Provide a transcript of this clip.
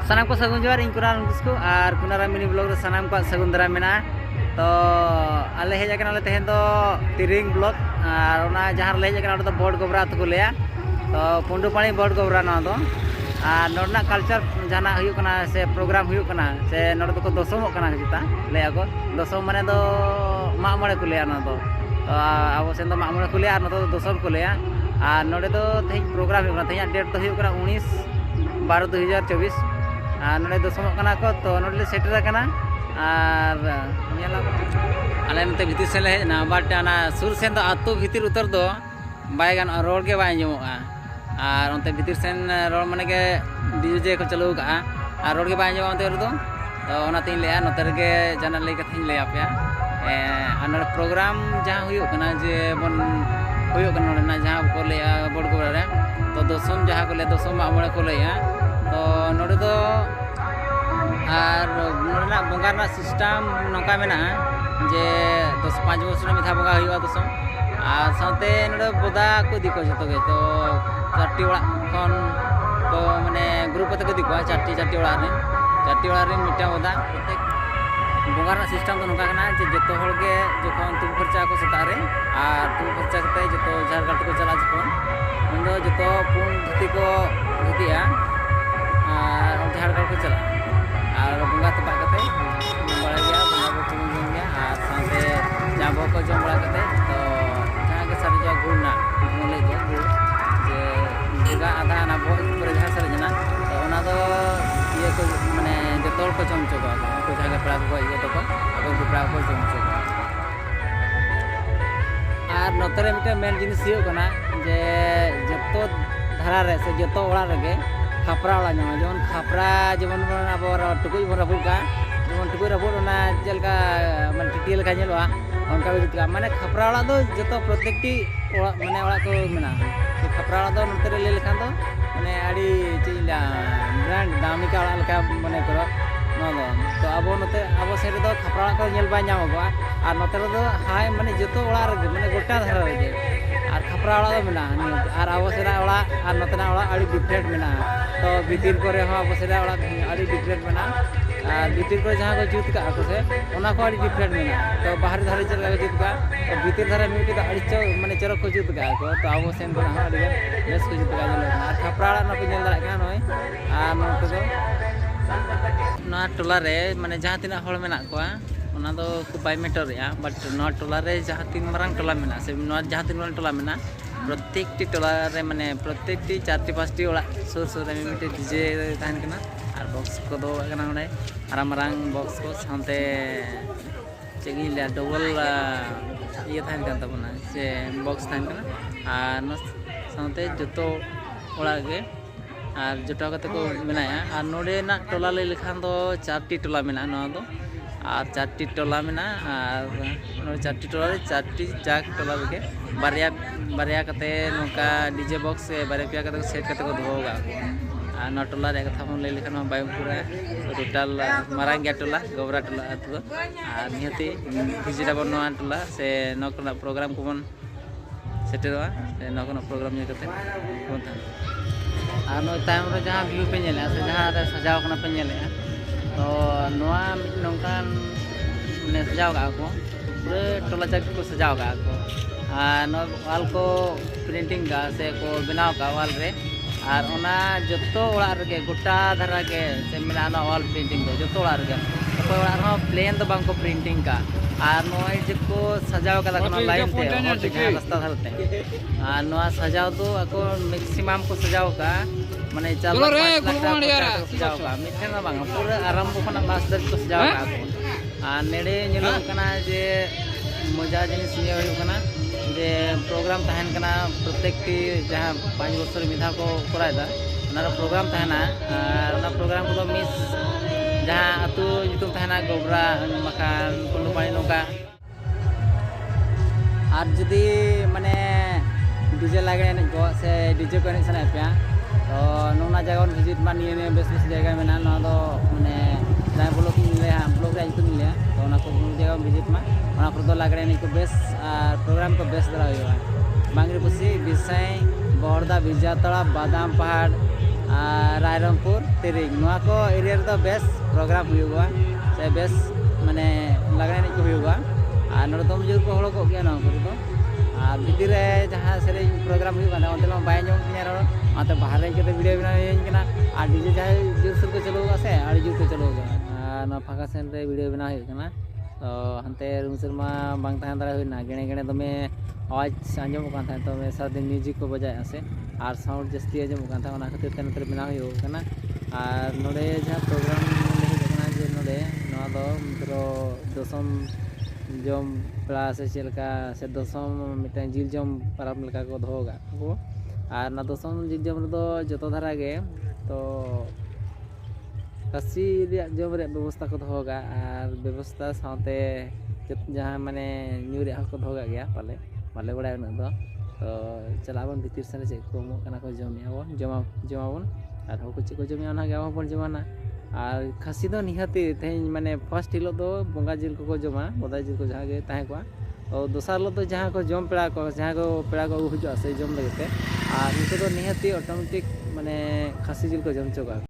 सानाम को सगुन जोहार इन कुनाराम किस्कु और कुनाराम मिनी ब्लॉग रे सानाम को सगुन दाराम मेना तो आले हेज आकना तेहन दो तिरिंग ब्लॉग और ओना जहां ले हेज आकना तो बोर्ड गोबरा तो को लेया तो पुंडुपाणी बोर्ड गोबरा ना दो और नोडना कल्चर जाना हुयु कना से प्रोग्राम हुयु कना से नोड तो दसमो कना जिता लेया को दसम माने दो मामड़े को लेया ना दो तो अब सेन दो मामड़े को लेया न तो दसम को लेया और नोडे दो तेज प्रोग्राम हुयु कना तेज डेट तो हुयु कना 19/12/2024 और नोडे दसमो कना को तो नोडे सेटर कना और नेला आले नते भितिर से ले ना बट ना सुर सेन दो आतु भितिर उतर दो बाय गान रोड के बाय जमोआ और उनते भितर सेन रोड माने के डीजे को चलो का और रोड के बाय जमोआ उनते रदो तो ओनाते लेया नते गे जाना ले कथिन ले आपया अनर प्रोग्राम जहां हुयो कना जे बन हुयो कना ना जहां को ले बोर्ड को रे तो दसम जहां को ले दसम मामड़े को लेया तो नोडे दो और नोडना बंगार ना सिस्टम नोका मेना जे 5 वर्ष मिथा बंगा हुआ दसम और साथे नोडे बोदा को दिको जतो गे तो चारटी ओड़ा खन तो माने ग्रुप ते को दिको चारटी ओड़ा रे मिटा बोदा प्रत्येक बंगार ना सिस्टम तो नोका कना जे जतो हर गे जखन तुम खर्चा को सता रे और तुम खर्चा कते जतो झारखंड को चला जखन उन दो जतो पुन धुती को धुतिया और झारखंड को चला और बंगा तपा कते बड़ा गया बंगा को तुम जम गया और साथे जाबो को जम बड़ा कते तो जहां के सारे जो गुना बोले जो जे जगह आधा ना बो पर जहां सारे जना तो ओना दो ये को माने जतोल को जम चोगा को जहां के प्राग को ये तो को अब को प्राग को जम चोगा और नतरे मिटे मेन जिनिस हियो कना जे जतो धारा रे से जतो ओड़ा रगे खापरा वाला ᱧᱟᱢᱟ जेमन खापरा जेमन अब टुकुई बन रबुल का जेमन टुकुई रबुल ओना जेलका माने टिटियल का नेलवा उनका भी जितका माने खापरा वाला दो जतो प्रत्येकटी ओड़ा माने ओड़ा को मेना तो खापरा वाला दो नतरे ले लेखान दो माने आडी चेला ब्रांड दामी का वाला लका माने करो नो दो तो अब नते अब सेरे दो खापरा वाला को नेल बा ᱧᱟᱢᱚᱜᱼᱟ और नतरे दो हाय माने जतो ओड़ा रे माने गोटा धारा रे और खापरा वाला दो मेना और अब सेरा ओड़ा और नतना ओड़ा आडी डिफरेंट मेना तो भीतर करे हाँ अब सेरा ओड़ा आडी डिफरेंट मेना और भीतर को जहां को जुत का को से ओना को आडी डिफरेंट मेना तो बाहर धारे चल का जुत का तो भीतर धारे मिटी तो आडी चौ माने चरक को जुत का को तो अब सेन को हां आडी बेस को जुत का और खापरा वाला न को नेल दाड़ा का नय और नोट दो ना टोला रे माने जहां तिना हळ मेना को ओना दो को बाय मीटर रे बट ना टोला रे जहां तीन मारंग टोला मेना से ना जहां तीन मारंग टोला मेना प्रत्येकटी टोला रे माने प्रत्येकटी 4-5टी ओड़ा सुर सुर रे मिटे डीजे ताहन कना और बॉक्स को दो कना ओने आराम बॉक्स को साथे चेगी ले डबल ये ताहन कन तबना से बॉक्स ताहन कना और न साथे जतो ओड़ा गे और जटा कते को मेनाया और नोडे ना टोला ले लेखान दो 4टी टोला मेना न दो और 4टी टोला मेना और 4टी टोला रे 4टी जाक टोला के बारिया कते नोका डीजे बॉक्स बारे पिया कते सेट कते को दोगा आ ना टोला रे कथा हम ले लेखन बायमपुरा टोटल मारांग गया टोला गोबरा टोला अतो आ निहति विजिटा बनवा टोला से नकना प्रोग्राम को बन सेटेरवा से नकना प्रोग्राम ने कते कोन था आ नो टाइम रे जहां व्यू पे नेले से जहां रे सजाव कना पे नेले तो नोआ नोंकान ने सजाव का को पूरे टोला जाक को सजाव का को नो वाल को प्रिंटिंग का से को बनाव का वाल रे और ओना जतो ओड़ा रे गोटा धारा के से मिला ना वाल प्रिंटिंग दो जतो ओड़ा रे तो ओड़ा रो प्लेन तो बांको प्रिंटिंग का और नोय जको सजाव का लगना लाइन ते रास्ता धरते और नोआ सजाव तो अको मैक्सिमम को सजाव का माने 4 लाख सजाव का मिठे ना बांग पूरा आरंभ खना लास्ट तक को सजाव का और नेडे नेलो कना जे मजा जिनिस ये होय कना जे प्रोग्राम तहन कना प्रत्येकटी जहां 5 वर्ष मिधा को करायदा ओना प्रोग्राम तहना और ओना प्रोग्राम को मिस जहां अतु युतुम तहना गोबरा मकान पुंडुपाणी नोका और जदी माने डीजे लागे ने को से डीजे को ने सना पे तो नोना जगह विजिट मा निये बेस जगह मेना न दो माने जाय ब्लॉक ले ब्लॉक रे युतुम ले तो ओना को जगह विजिट मा ओना पर दो लागे ने को बेस प्रोग्राम को बेस दरा होय बांगरी पुसी बिसाई बहरदा बिजातड़ा बादाम पहाड़ रायरंगपुर तिरिंग नोआ को एरिया रे बेस प्रोग्राम हुआ से बेस माने लगने एनज को हुआ और नोडे दम जोर को हड़ो को गया ना को तो और भीतर रे जहां सेरे प्रोग्राम हुआ ना ओंते मा बाय जोम किया रो आते बाहर रे के वीडियो बना हेन कना और डीजे जहां जोर सुर को चलो से और जोर को चलो ना फाका सेन रे वीडियो बना हुआ कना तो हनते रूम सरमा बांग ताहन दारा हुइना गेणे गेणे दमे आवाज आंजम कान था तो मैं साथ दिन म्यूजिक को बजाया से और साउंड जस्ती आंजम कान था ओना खातिर ते नतर बना हुई कना और नोडे जहां प्रोग्राम लेना जे नोडे नोआ दो मित्रो दसम जम प्ला से चलका से दसम मिटन जिल जम परम लका को दोगा को और ना दसम जिल जम दो जतो धारा गे तो कसी जम रे व्यवस्था को दोगा और व्यवस्था साथे जहां माने न्यू रे को दोगा गया पाले बाले बड़ा उन तो चलाबन भीतर से चेक को मो को जमाबन और हो चे को जमिया ना गावा बन जमाना और खासी दो निहाती तेज माने फर्स्ट हिलो दो बंगा जिल को जमा बदा जिल को जहाँ गे ताहे को और दोसार लो तो जहाँ को जम पेड़ा को जहाँ को पेड़ा को हुआ से जम लगे और नितो दो निहाती ऑटोमेटिक माने खासी जिल को जम चोगा।